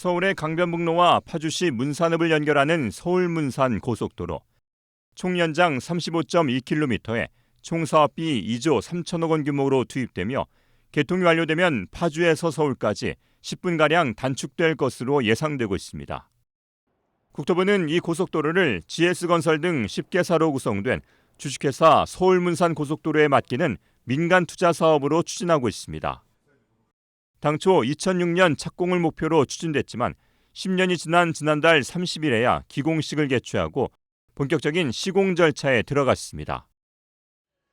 서울의 강변북로와 파주시 문산읍을 연결하는 서울-문산 고속도로. 총 연장 35.2km에 총 사업비 2조 3천억 원 규모로 투입되며 개통이 완료되면 파주에서 서울까지 10분가량 단축될 것으로 예상되고 있습니다. 국토부는 이 고속도로를 GS건설 등 10개사로 구성된 주식회사 서울-문산 고속도로에 맡기는 민간 투자 사업으로 추진하고 있습니다. 당초 2006년 착공을 목표로 추진됐지만 10년이 지난 지난달 30일에야 기공식을 개최하고 본격적인 시공 절차에 들어갔습니다.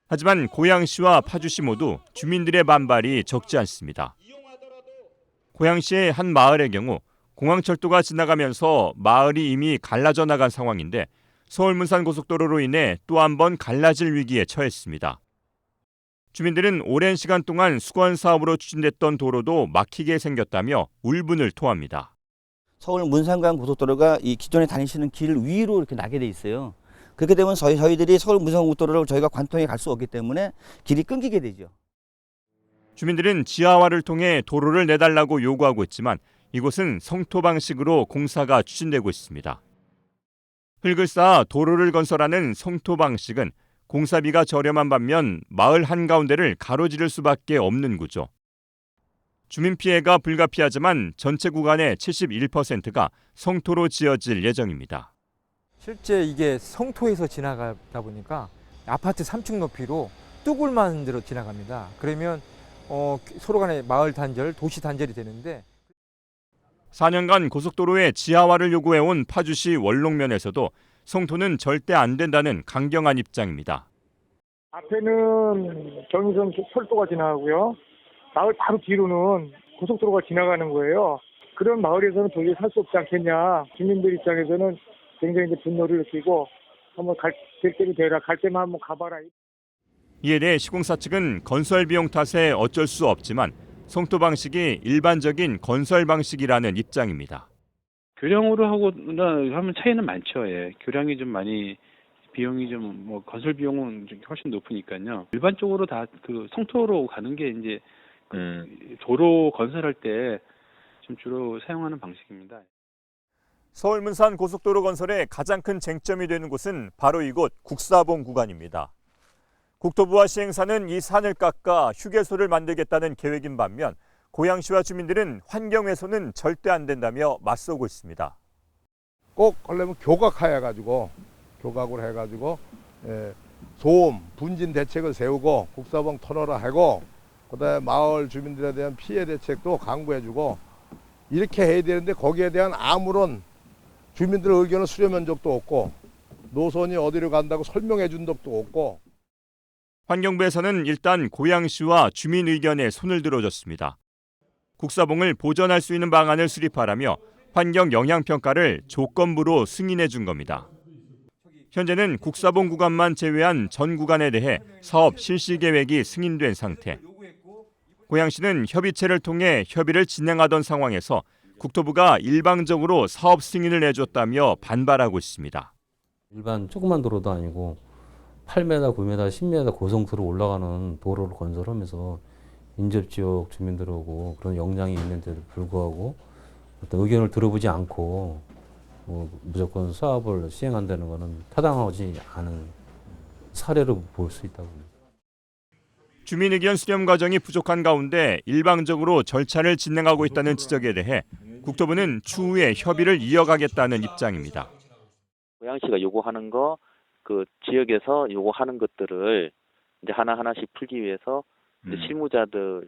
하지만 고양시와 파주시 모두 주민들의 반발이 적지 않습니다. 고양시의 한 마을의 경우 공항철도가 지나가면서 마을이 이미 갈라져 나간 상황인데 서울-문산 고속도로로 인해 또 한 번 갈라질 위기에 처했습니다. 주민들은 오랜 시간 동안 수건 사업으로 추진됐던 도로도 막히게 생겼다며 울분을 토합니다. 서울 문산간 고속도로가 이 기존에 다니시는 길 위로 이렇게 나게 돼 있어요. 그렇게 되면 저희들이 서울 문산 고속도로를 저희가 관통해 갈 수 없기 때문에 길이 끊기게 되죠. 주민들은 지하화를 통해 도로를 내달라고 요구하고 있지만 이곳은 성토 방식으로 공사가 추진되고 있습니다. 흙을 쌓아 도로를 건설하는 성토 방식은 공사비가 저렴한 반면 마을 한가운데를 가로지를 수밖에 없는 구조. 주민 피해가 불가피하지만 전체 구간의 71%가 성토로 지어질 예정입니다. 실제 이게 성토에서 지나가다 보니까 아파트 3층 높이로 뚝을만 대로 지나갑니다. 그러면 서로 간의 마을 단절, 도시 단절이 되는데 4년간 고속도로의 지하화를 요구해온 파주시 원롱면에서도 성토는 절대 안 된다는 강경한 입장입니다. 앞에는 경의선 철도가 지나가고요. 마을 바로 뒤로는 고속도로가 지나가는 거예요. 그런 마을에서는 도저히 살 수 없지 않겠냐. 주민들 입장에서는 굉장히 분노를 느끼고 한번 될 대로 되라. 갈 때만 한번 가봐라. 이에 대해 시공사 측은 건설 비용 탓에 어쩔 수 없지만 성토 방식이 일반적인 건설 방식이라는 입장입니다. 교량으로 하면 차이는 많죠. 예. 교량이 좀 많이 비용이 좀 건설 비용은 좀 훨씬 높으니까요. 일반적으로 다 그 성토로 가는 게 이제 도로 건설할 때 좀 주로 사용하는 방식입니다. 서울-문산 고속도로 건설의 가장 큰 쟁점이 되는 곳은 바로 이곳 국사봉 구간입니다. 국토부와 시행사는 이 산을 깎아 휴게소를 만들겠다는 계획인 반면 고양시와 주민들은 환경 훼손은 절대 안 된다며 맞서고 있습니다. 꼭 하려면 교각을 해가지고 소음, 분진 대책을 세우고 국사봉 터널을 하고 그다음에 마을 주민들에 대한 피해 대책도 강구해주고 이렇게 해야 되는데 거기에 대한 아무런 주민들의 의견을 수렴한 적도 없고 노선이 어디로 간다고 설명해 준 적도 없고. 환경부에서는 일단 고양시와 주민 의견에 손을 들어줬습니다. 국사봉을 보전할 수 있는 방안을 수립하라며 환경 영향평가를 조건부로 승인해 준 겁니다. 현재는 국사봉 구간만 제외한 전 구간에 대해 사업 실시 계획이 승인된 상태. 고양시는 협의체를 통해 협의를 진행하던 상황에서 국토부가 일방적으로 사업 승인을 내줬다며 반발하고 있습니다. 일반 조그만 도로도 아니고 8m, 9m, 10m 고성도로 올라가는 도로를 건설하면서 인접지역 주민들하고 그런 역량이 있는데도 불구하고 어떤 의견을 들어보지 않고 무조건 사업을 시행한다는 것은 타당하지 않은 사례로 볼 수 있다고 봅니다. 주민 의견 수렴 과정이 부족한 가운데 일방적으로 절차를 진행하고 있다는 지적에 대해 국토부는 추후에 협의를 이어가겠다는 입장입니다. 고양시가 요구하는 거, 그 지역에서 요구하는 것들을 이제 하나하나씩 풀기 위해서 실무자들이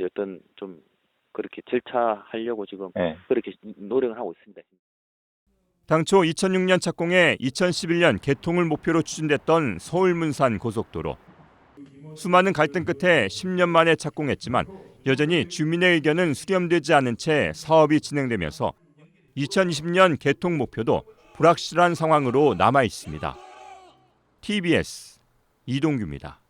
어떤 좀 그렇게 절차하려고 지금 그렇게 노력을 하고 있습니다. 당초 2006년 착공해 2011년 개통을 목표로 추진됐던 서울-문산 고속도로. 수많은 갈등 끝에 10년 만에 착공했지만 여전히 주민의 의견은 수렴되지 않은 채 사업이 진행되면서 2020년 개통 목표도 불확실한 상황으로 남아 있습니다. TBS 이동규입니다.